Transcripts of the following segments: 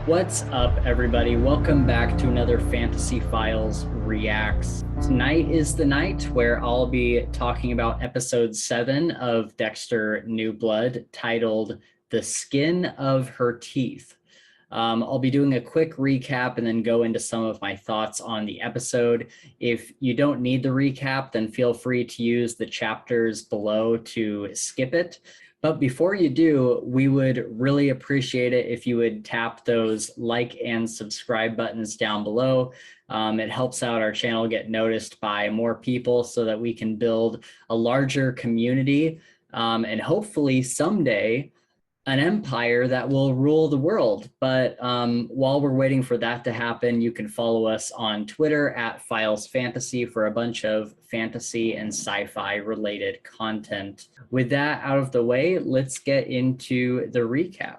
What's up, everybody? Welcome back to another Fantasy Files Reacts. Tonight is the night where I'll be talking about Ep.7 of Dexter New Blood, titled The Skin of Her Teeth. I'll be doing a quick recap and then go into some of my thoughts on the episode. If you don't need the recap, then feel free to use the chapters below to skip it. But before you do, we would really appreciate it if you would tap those like and subscribe buttons down below. It helps out our channel get noticed by more people so that we can build a larger community and hopefully someday an empire that will rule the world. But while we're waiting for that to happen, you can follow us on Twitter at Files Fantasy for a bunch of fantasy and sci-fi related content. With that out of the way, let's get into the recap.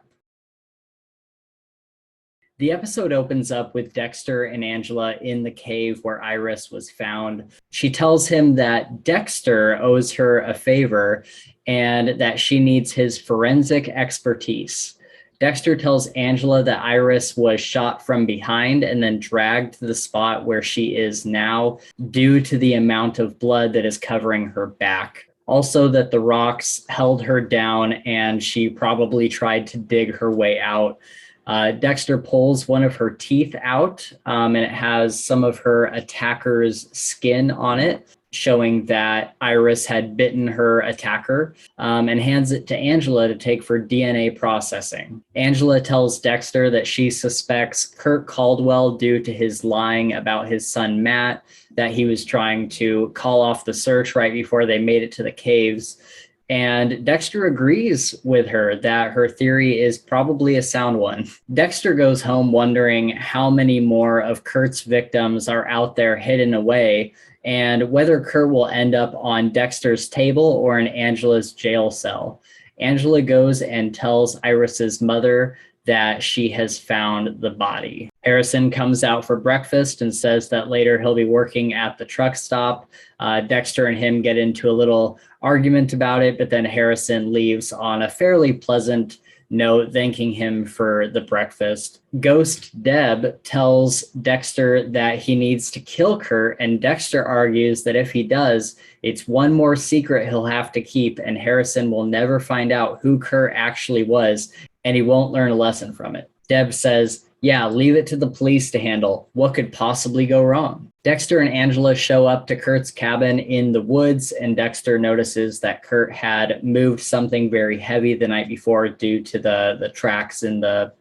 The episode opens up with Dexter and Angela in the cave where Iris was found. She tells him that Dexter owes her a favor and that she needs his forensic expertise. Dexter tells Angela that Iris was shot from behind and then dragged to the spot where she is now due to the amount of blood that is covering her back. Also, that the rocks held her down and she probably tried to dig her way out. Dexter pulls one of her teeth out, and it has some of her attacker's skin on it, showing that Iris had bitten her attacker, and hands it to Angela to take for DNA processing. Angela tells Dexter that she suspects Kurt Caldwell due to his lying about his son Matt, that he was trying to call off the search right before they made it to the caves. And Dexter agrees with her that her theory is probably a sound one. Dexter goes home wondering how many more of Kurt's victims are out there hidden away and whether Kurt will end up on Dexter's table or in Angela's jail cell. Angela goes and tells Iris's mother that she has found the body. Harrison comes out for breakfast and says that later he'll be working at the truck stop. Dexter and him get into a little argument about it, but then Harrison leaves on a fairly pleasant note, thanking him for the breakfast. Ghost Deb tells Dexter that he needs to kill Kurt, and Dexter argues that if he does, it's one more secret he'll have to keep, and Harrison will never find out who Kurt actually was, and he won't learn a lesson from it. Deb says, yeah, leave it to the police to handle. What could possibly go wrong? Dexter and Angela show up to Kurt's cabin in the woods, and Dexter notices that Kurt had moved something very heavy the night before due to the tracks in the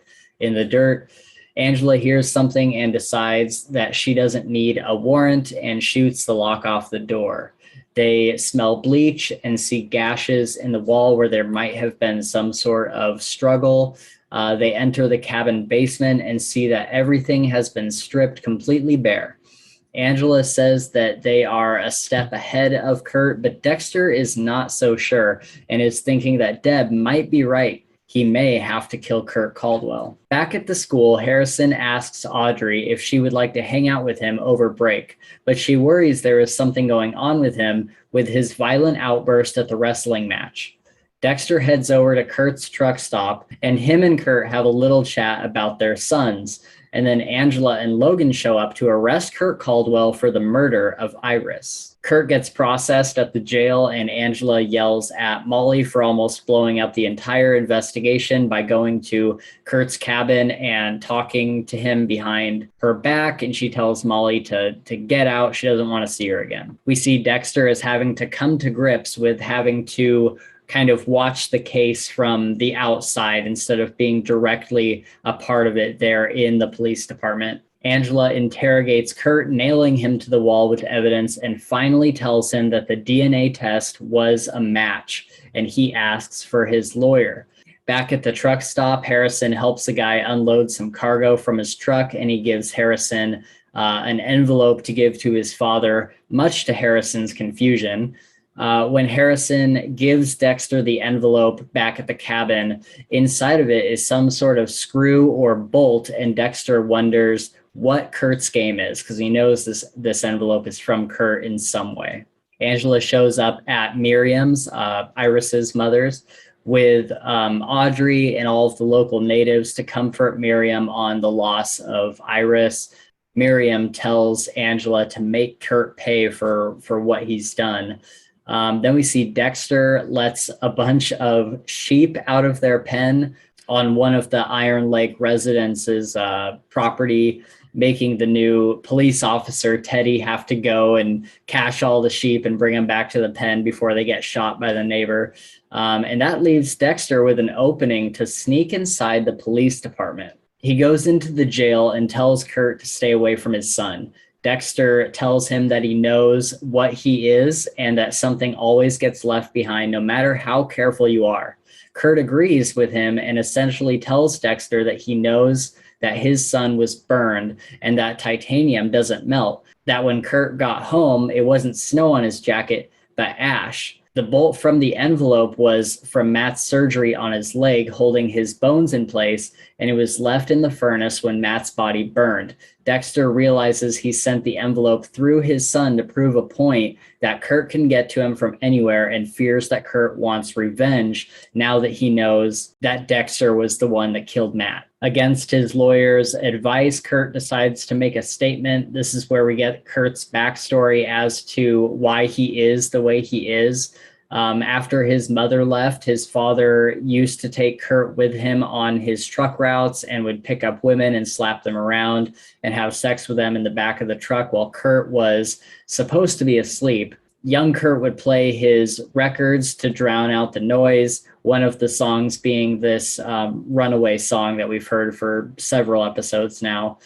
dirt. Angela hears something and decides that she doesn't need a warrant and shoots the lock off the door. They smell bleach and see gashes in the wall where there might have been some sort of struggle. They enter the cabin basement and see that everything has been stripped completely bare. Angela says that they are a step ahead of Kurt, but Dexter is not so sure and is thinking that Deb might be right. He may have to kill Kurt Caldwell. Back at the school, Harrison asks Audrey if she would like to hang out with him over break, but she worries there is something going on with him with his violent outburst at the wrestling match. Dexter heads over to Kurt's truck stop, and him and Kurt have a little chat about their sons. And then Angela and Logan show up to arrest Kurt Caldwell for the murder of Iris. Kurt gets processed at the jail, and Angela yells at Molly for almost blowing up the entire investigation by going to Kurt's cabin and talking to him behind her back, and she tells Molly to get out. She doesn't want to see her again. We see Dexter as having to come to grips with having to kind of watch the case from the outside instead of being directly a part of it there in the police department. Angela interrogates Kurt, nailing him to the wall with evidence, and finally tells him that the DNA test was a match, and he asks for his lawyer. Back at the truck stop, Harrison helps a guy unload some cargo from his truck, and he gives Harrison an envelope to give to his father, much to Harrison's confusion. When Harrison gives Dexter the envelope back at the cabin, inside of it is some sort of screw or bolt, and Dexter wonders what Kurt's game is because he knows this envelope is from Kurt in some way. Angela shows up at Miriam's, Iris's mother's, with Audrey and all of the local natives to comfort Miriam on the loss of Iris. Miriam tells Angela to make Kurt pay for what he's done. Then we see Dexter lets a bunch of sheep out of their pen on one of the Iron Lake residence's property, making the new police officer, Teddy, have to go and cash all the sheep and bring them back to the pen before they get shot by the neighbor. And that leaves Dexter with an opening to sneak inside the police department. He goes into the jail and tells Kurt to stay away from his son. Dexter tells him that he knows what he is and that something always gets left behind no matter how careful you are. Kurt agrees with him and essentially tells Dexter that he knows that his son was burned and that titanium doesn't melt, that when Kurt got home, it wasn't snow on his jacket, but ash. The bolt from the envelope was from Matt's surgery on his leg, holding his bones in place, and it was left in the furnace when Matt's body burned. Dexter realizes he sent the envelope through his son to prove a point that Kurt can get to him from anywhere, and fears that Kurt wants revenge now that he knows that Dexter was the one that killed Matt. Against his lawyer's advice, Kurt decides to make a statement. This is where we get Kurt's backstory as to why he is the way he is. After his mother left, his father used to take Kurt with him on his truck routes and would pick up women and slap them around and have sex with them in the back of the truck while Kurt was supposed to be asleep. Young Kurt would play his records to drown out the noise, one of the songs being this Runaway song that we've heard for several episodes now.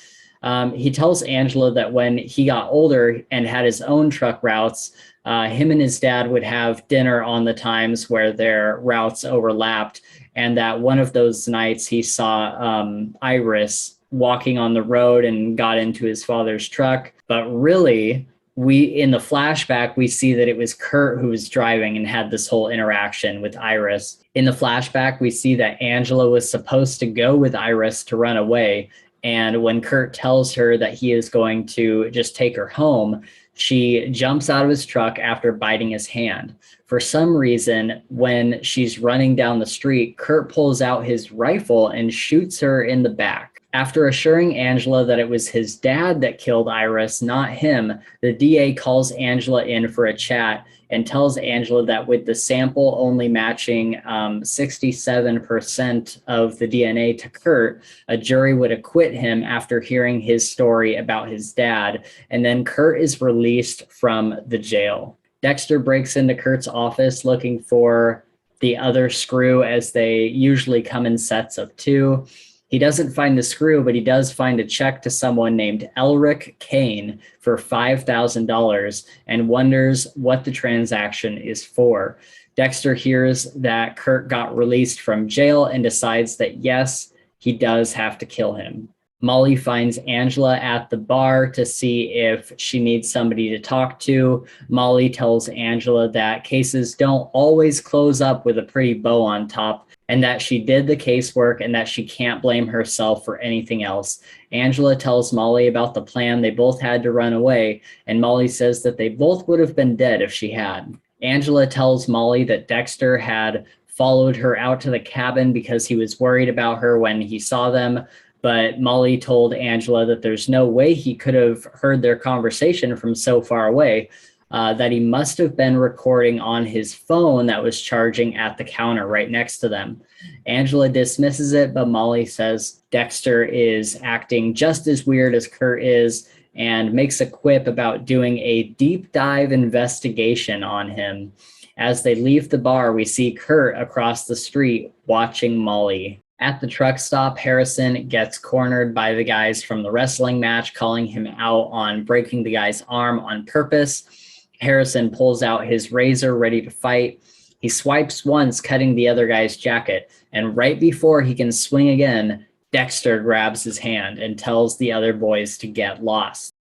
He tells Angela that when he got older and had his own truck routes, him and his dad would have dinner on the times where their routes overlapped, and that one of those nights he saw Iris walking on the road and got into his father's truck. But really, in the flashback, we see that it was Kurt who was driving and had this whole interaction with Iris. In the flashback, we see that Angela was supposed to go with Iris to run away. And when Kurt tells her that he is going to just take her home, she jumps out of his truck after biting his hand. For some reason, when she's running down the street, Kurt pulls out his rifle and shoots her in the back. After assuring Angela that it was his dad that killed Iris, not him, the DA calls Angela in for a chat and tells Angela that with the sample only matching 67% of the DNA to Kurt, a jury would acquit him after hearing his story about his dad, and then Kurt is released from the jail. Dexter breaks into Kurt's office looking for the other screw, as they usually come in sets of two. He doesn't find the screw, but he does find a check to someone named Elric Kane for $5,000 and wonders what the transaction is for. Dexter hears that Kurt got released from jail and decides that, yes, he does have to kill him. Molly finds Angela at the bar to see if she needs somebody to talk to. Molly tells Angela that cases don't always close up with a pretty bow on top, and that she did the casework and that she can't blame herself for anything else. Angela tells Molly about the plan they both had to run away, and Molly says that they both would have been dead if she had. Angela tells Molly that Dexter had followed her out to the cabin because he was worried about her when he saw them, but Molly told Angela that there's no way he could have heard their conversation from so far away, that he must have been recording on his phone that was charging at the counter right next to them. Angela dismisses it, but Molly says Dexter is acting just as weird as Kurt is and makes a quip about doing a deep dive investigation on him. As they leave the bar, we see Kurt across the street watching Molly. At the truck stop, Harrison gets cornered by the guys from the wrestling match, calling him out on breaking the guy's arm on purpose. Harrison pulls out his razor, ready to fight. He swipes once, cutting the other guy's jacket, and right before he can swing again, Dexter grabs his hand and tells the other boys to get lost.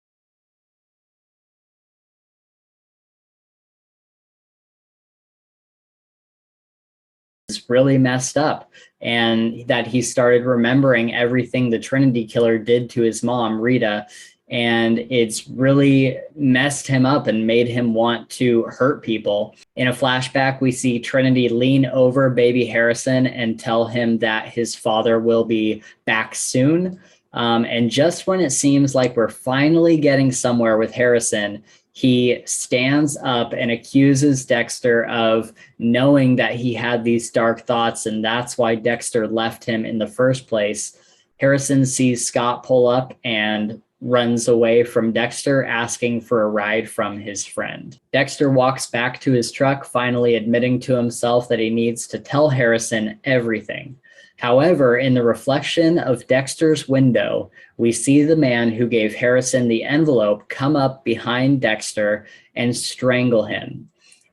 Is really messed up, and that he started remembering everything the Trinity Killer did to his mom, Rita. and it's really messed him up and made him want to hurt people. In a flashback, we see Trinity lean over baby Harrison and tell him that his father will be back soon. And just when it seems like we're finally getting somewhere with Harrison, he stands up and accuses Dexter of knowing that he had these dark thoughts, and that's why Dexter left him in the first place. Harrison sees Scott pull up and runs away from Dexter, asking for a ride from his friend. Dexter walks back to his truck, finally admitting to himself that he needs to tell Harrison everything. However, in the reflection of Dexter's window, we see the man who gave Harrison the envelope come up behind Dexter and strangle him.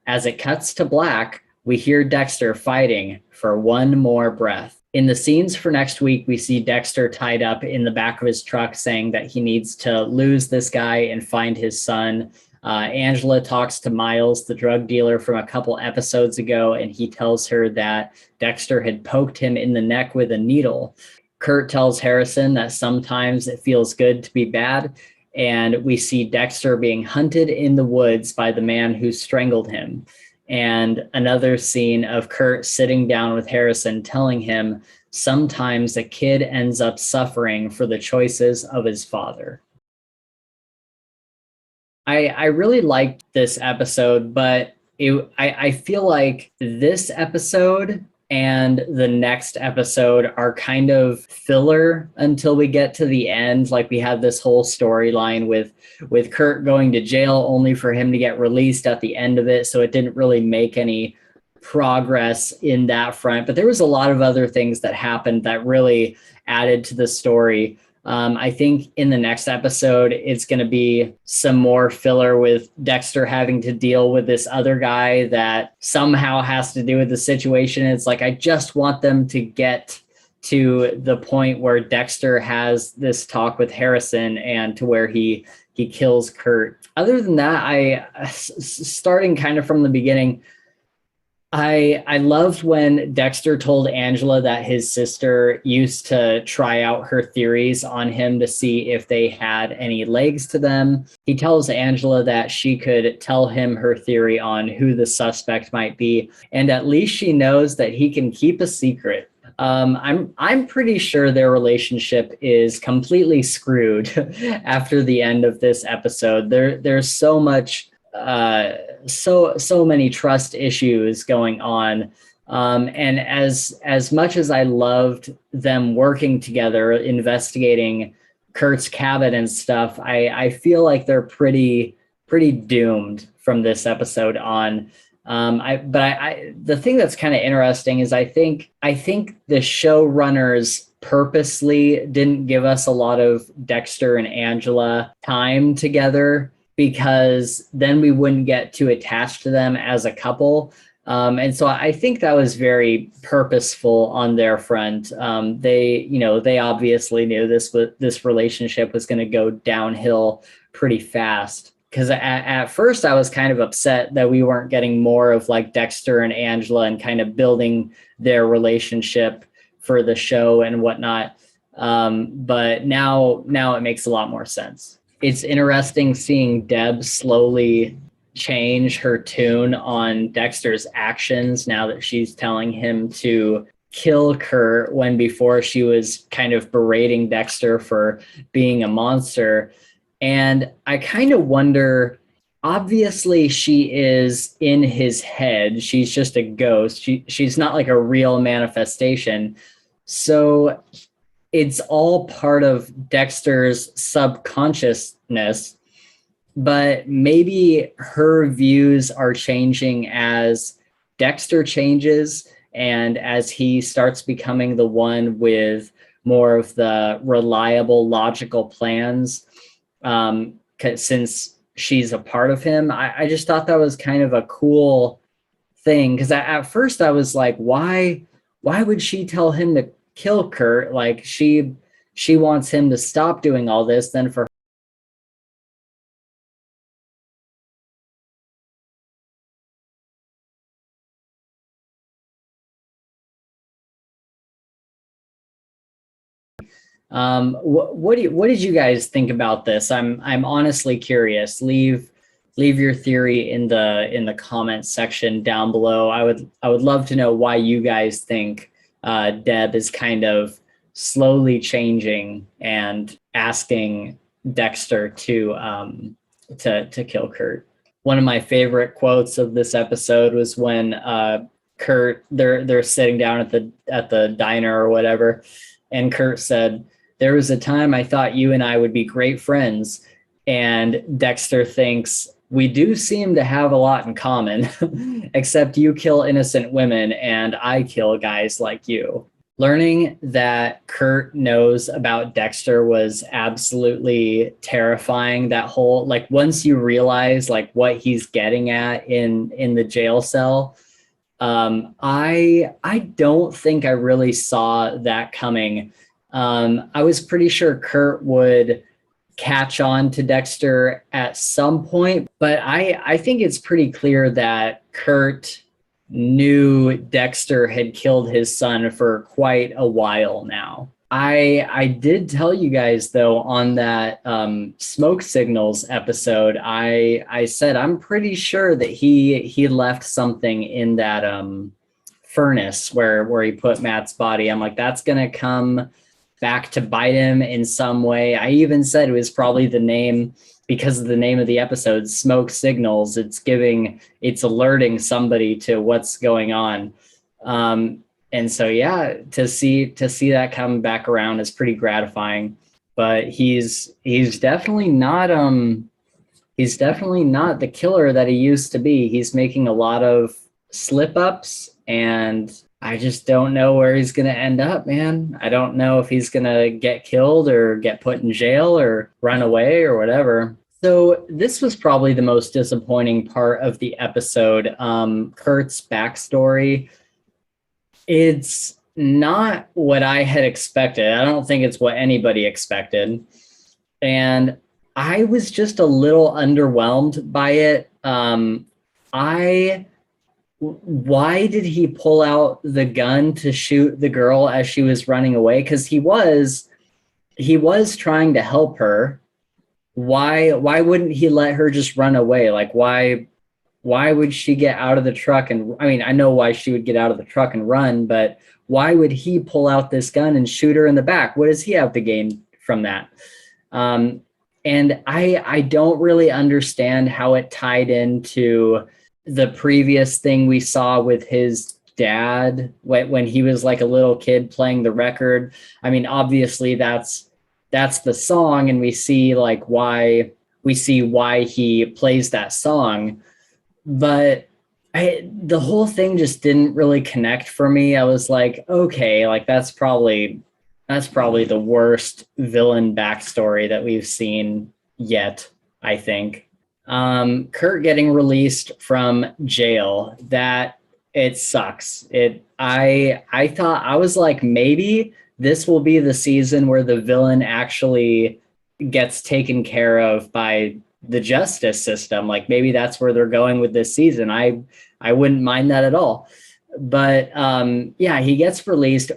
As it cuts to black, we hear Dexter fighting for one more breath. In the scenes for next week, we see Dexter tied up in the back of his truck saying that he needs to lose this guy and find his son. Angela talks to Miles, the drug dealer from a couple episodes ago, and he tells her that Dexter had poked him in the neck with a needle. Kurt tells Harrison that sometimes it feels good to be bad, and we see Dexter being hunted in the woods by the man who strangled him. And another scene of Kurt sitting down with Harrison telling him sometimes a kid ends up suffering for the choices of his father. I really liked this episode, but I feel like this episode and the next episode are kind of filler until we get to the end. Like we had this whole storyline with Kurt going to jail only for him to get released at the end of it. So it didn't really make any progress in that front. But there was a lot of other things that happened that really added to the story. I think in the next episode, it's going to be some more filler with Dexter having to deal with this other guy that somehow has to do with the situation. It's like, I just want them to get to the point where Dexter has this talk with Harrison and to where he kills Kurt. Other than that, starting kind of from the beginning, I loved when Dexter told Angela that his sister used to try out her theories on him to see if they had any legs to them. He tells Angela that she could tell him her theory on who the suspect might be, and at least she knows that he can keep a secret. I'm pretty sure their relationship is completely screwed after the end of this episode. There's so much so many trust issues going on, and as much as I loved them working together investigating Kurt's cabin and stuff, I feel like they're pretty doomed from this episode on. The thing that's kind of interesting is I think the showrunners purposely didn't give us a lot of Dexter and Angela time together, because then we wouldn't get too attached to them as a couple. And so I think that was very purposeful on their front. They obviously knew this relationship was going to go downhill pretty fast. Because at first I was kind of upset that we weren't getting more of like Dexter and Angela and kind of building their relationship for the show and whatnot. But now it makes a lot more sense. It's interesting seeing Deb slowly change her tune on Dexter's actions now that she's telling him to kill Kurt, when before she was kind of berating Dexter for being a monster. And I kind of wonder, obviously she is in his head. She's just a ghost. She's not like a real manifestation. So it's all part of Dexter's subconsciousness, but maybe her views are changing as Dexter changes and as he starts becoming the one with more of the reliable, logical plans, since she's a part of him. I just thought that was kind of a cool thing, because at first I was like, why would she tell him to kill Kurt? Like she wants him to stop doing all this, then for What did you guys think about this? I'm honestly curious. Leave your theory in the comments section down below. I would love to know why you guys think Deb is kind of slowly changing and asking Dexter to kill Kurt. One of my favorite quotes of this episode was when Kurt they're sitting down at the diner or whatever, and Kurt said, "There was a time I thought you and I would be great friends," and Dexter thinks, "We do seem to have a lot in common, except you kill innocent women and I kill guys like you." Learning that Kurt knows about Dexter was absolutely terrifying. That whole, like, once you realize like what he's getting at in the jail cell, I don't think I really saw that coming. I was pretty sure Kurt would catch on to Dexter at some point, but I think it's pretty clear that Kurt knew Dexter had killed his son for quite a while now. I did tell you guys though on that smoke signals episode, I said I'm pretty sure that he left something in that furnace where he put Matt's body. I'm like, that's gonna come back to bite him in some way. I even said it was probably the name, because of the name of the episode, smoke signals. It's alerting somebody to what's going on. And so, yeah, to see that come back around is pretty gratifying, but he's definitely not the killer that he used to be. He's making a lot of slip ups, and I just don't know where he's going to end up, man. I don't know if he's going to get killed or get put in jail or run away or whatever. So this was probably the most disappointing part of the episode. Kurt's backstory. It's not what I had expected. I don't think it's what anybody expected. And I was just a little underwhelmed by it. Why did he pull out the gun to shoot the girl as she was running away? Because he was trying to help her. Why wouldn't he let her just run away? Like, why would she get out of the truck? And I mean, I know why she would get out of the truck and run, but why would he pull out this gun and shoot her in the back? What does he have to gain from that? And I don't really understand how it tied into the previous thing we saw with his dad when he was like a little kid playing the record. I mean, obviously that's the song, and we see why he plays that song, but the whole thing just didn't really connect for me. I was like, okay, like that's probably the worst villain backstory that we've seen yet, I think. Kurt getting released from jail, that it sucks. I thought, I was like, maybe this will be the season where the villain actually gets taken care of by the justice system. Like maybe that's where they're going with this season. I wouldn't mind that at all. But yeah, he gets released.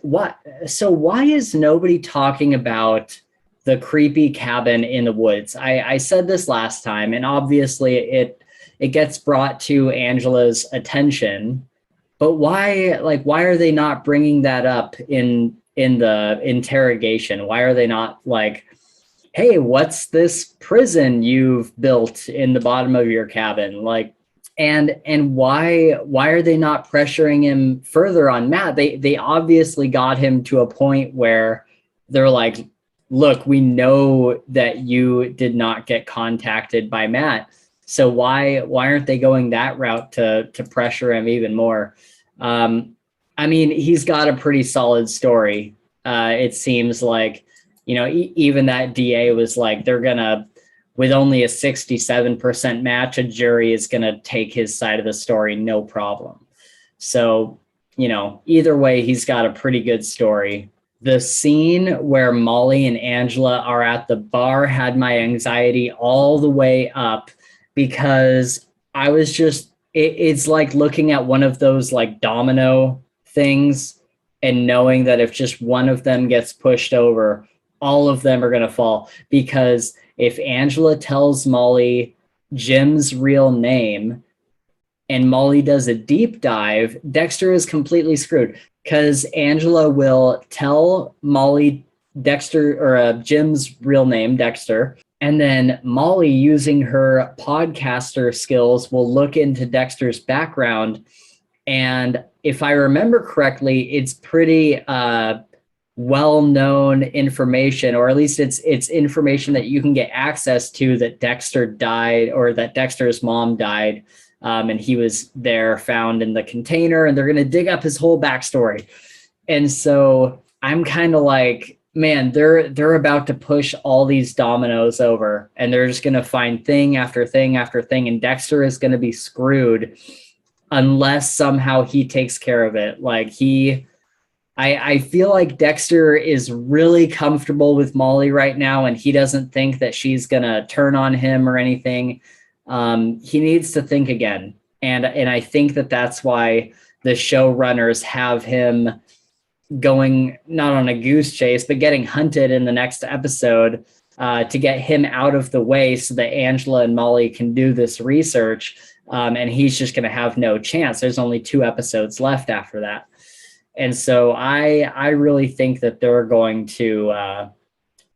So why is nobody talking about the creepy cabin in the woods? I said this last time, and obviously it gets brought to Angela's attention, but why are they not bringing that up in the interrogation? Why are they not like, hey, what's this prison you've built in the bottom of your cabin? Like, and why are they not pressuring him further on Matt? They obviously got him to a point where they're like, look, we know that you did not get contacted by Matt. So why aren't they going that route to pressure him even more? I mean, he's got a pretty solid story. It seems like, even that DA was like, they're gonna, with only a 67% match, a jury is gonna take his side of the story, no problem. So, either way, he's got a pretty good story. The scene where Molly and Angela are at the bar had my anxiety all the way up, because I was just, it's like looking at one of those like domino things and knowing that if just one of them gets pushed over, all of them are going to fall, because if Angela tells Molly Jim's real name and Molly does a deep dive, Dexter is completely screwed, because Angela will tell Molly Dexter or Jim's real name, Dexter. And then Molly, using her podcaster skills, will look into Dexter's background. And if I remember correctly, it's pretty well-known information, or at least it's information that you can get access to, that Dexter died, or that Dexter's mom died, and he was there found in the container, and they're going to dig up his whole backstory. And so I'm kind of like, man, they're about to push all these dominoes over, and they're just going to find thing after thing after thing, and Dexter is going to be screwed unless somehow he takes care of it. Like I feel like Dexter is really comfortable with Molly right now, and he doesn't think that she's gonna turn on him or anything. He needs to think again, and I think that that's why the showrunners have him going not on a goose chase, but getting hunted in the next episode, to get him out of the way so that Angela and Molly can do this research, and he's just going to have no chance. There's only 2 episodes left after that. And so I really think that they're going to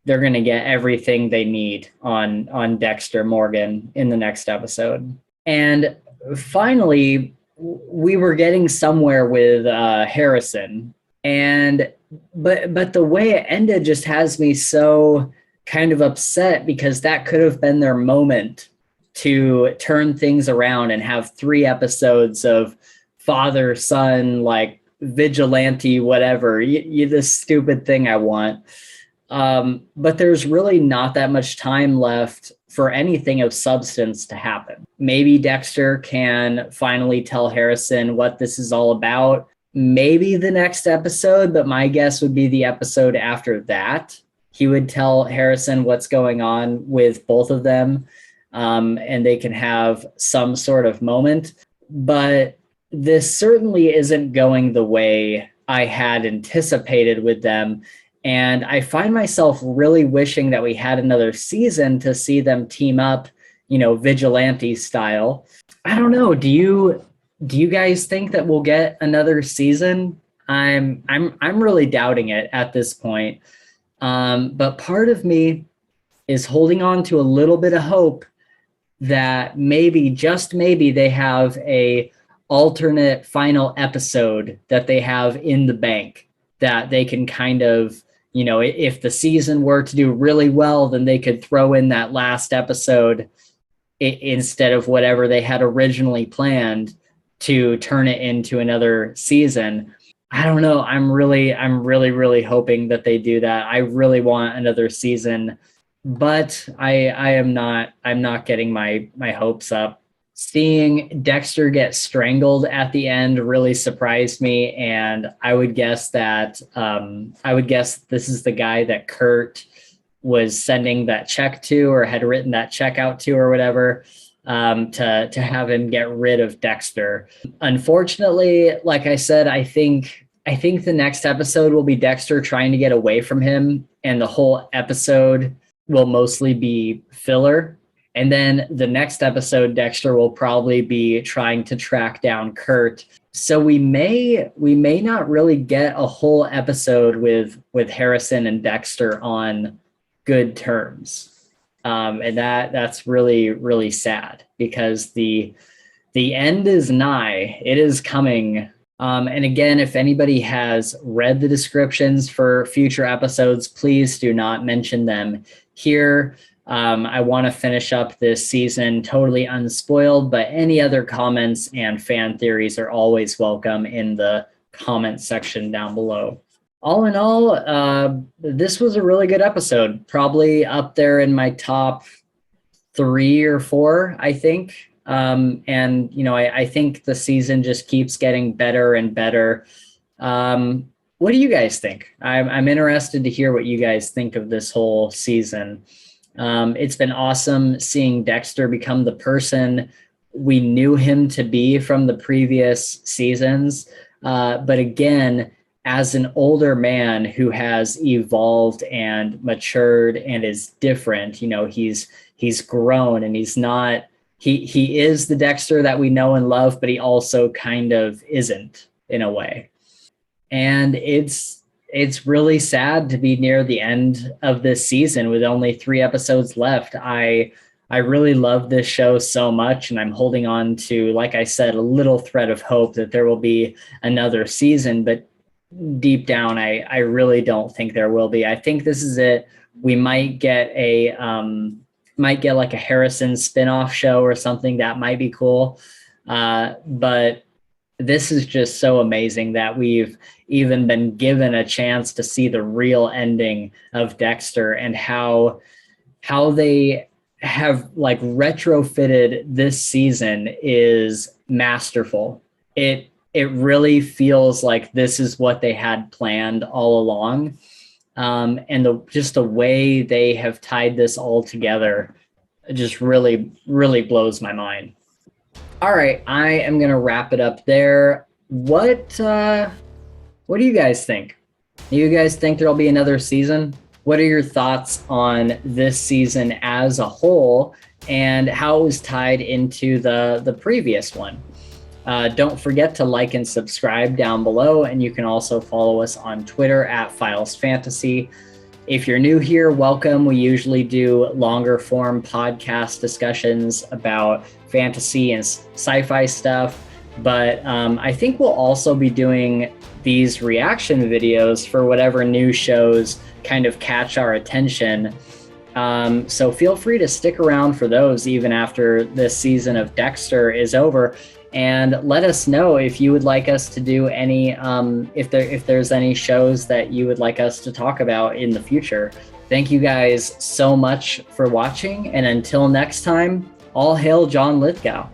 get everything they need on Dexter Morgan in the next episode. And finally, we were getting somewhere with Harrison, but the way it ended just has me so kind of upset, because that could have been their moment to turn things around and have 3 episodes of father son, like, vigilante, whatever, you this stupid thing I want. But there's really not that much time left for anything of substance to happen. Maybe Dexter can finally tell Harrison what this is all about. Maybe the next episode, but my guess would be the episode after that. He would tell Harrison what's going on with both of them, and they can have some sort of moment. But this certainly isn't going the way I had anticipated with them. And I find myself really wishing that we had another season to see them team up, vigilante style. I don't know. Do you guys think that we'll get another season? I'm really doubting it at this point. But part of me is holding on to a little bit of hope that maybe, just maybe, they have a alternate final episode that they have in the bank, that they can kind of, if the season were to do really well, then they could throw in that last episode instead of whatever they had originally planned to turn it into another season. I don't know. I'm really really hoping that they do that. I really want another season, but I'm not getting my hopes up. Seeing Dexter get strangled at the end really surprised me, and I would guess this is the guy that Kurt was sending that check to, or had written that check out to, or whatever, to have him get rid of Dexter. Unfortunately, like I said, I think the next episode will be Dexter trying to get away from him, and the whole episode will mostly be filler. And then the next episode, Dexter will probably be trying to track down Kurt. So we may not really get a whole episode with Harrison and Dexter on good terms. And that's really, really sad, because the end is nigh. It is coming. And again, if anybody has read the descriptions for future episodes, please do not mention them here. I want to finish up this season totally unspoiled, but any other comments and fan theories are always welcome in the comment section down below. All in all, this was a really good episode, probably up there in my top 3 or 4, I think. And, I think the season just keeps getting better and better. What do you guys think? I'm interested to hear what you guys think of this whole season. It's been awesome seeing Dexter become the person we knew him to be from the previous seasons. But again, as an older man who has evolved and matured and is different, he's grown, and he's not he is the Dexter that we know and love, but he also kind of isn't in a way. And it's really sad to be near the end of this season with only 3 episodes left. I really love this show so much, and I'm holding on to, like I said, a little thread of hope that there will be another season, but deep down, I really don't think there will be. I think this is it. We might get like a Harrison spinoff show or something that might be cool. But this is just so amazing that we've even been given a chance to see the real ending of Dexter, and how they have like retrofitted this season is masterful. It really feels like this is what they had planned all along. And just the way they have tied this all together just really, really blows my mind. All right, I am going to wrap it up there. What do you guys think? Do you guys think there'll be another season? What are your thoughts on this season as a whole, and how it was tied into the previous one? Don't forget to like and subscribe down below, and you can also follow us on Twitter at Files Fantasy. If you're new here, welcome. We usually do longer form podcast discussions about fantasy and sci-fi stuff, but I think we'll also be doing these reaction videos for whatever new shows kind of catch our attention. So feel free to stick around for those even after this season of Dexter is over. And let us know if you would like us to do any, if there's any shows that you would like us to talk about in the future. Thank you guys so much for watching. And until next time, all hail John Lithgow.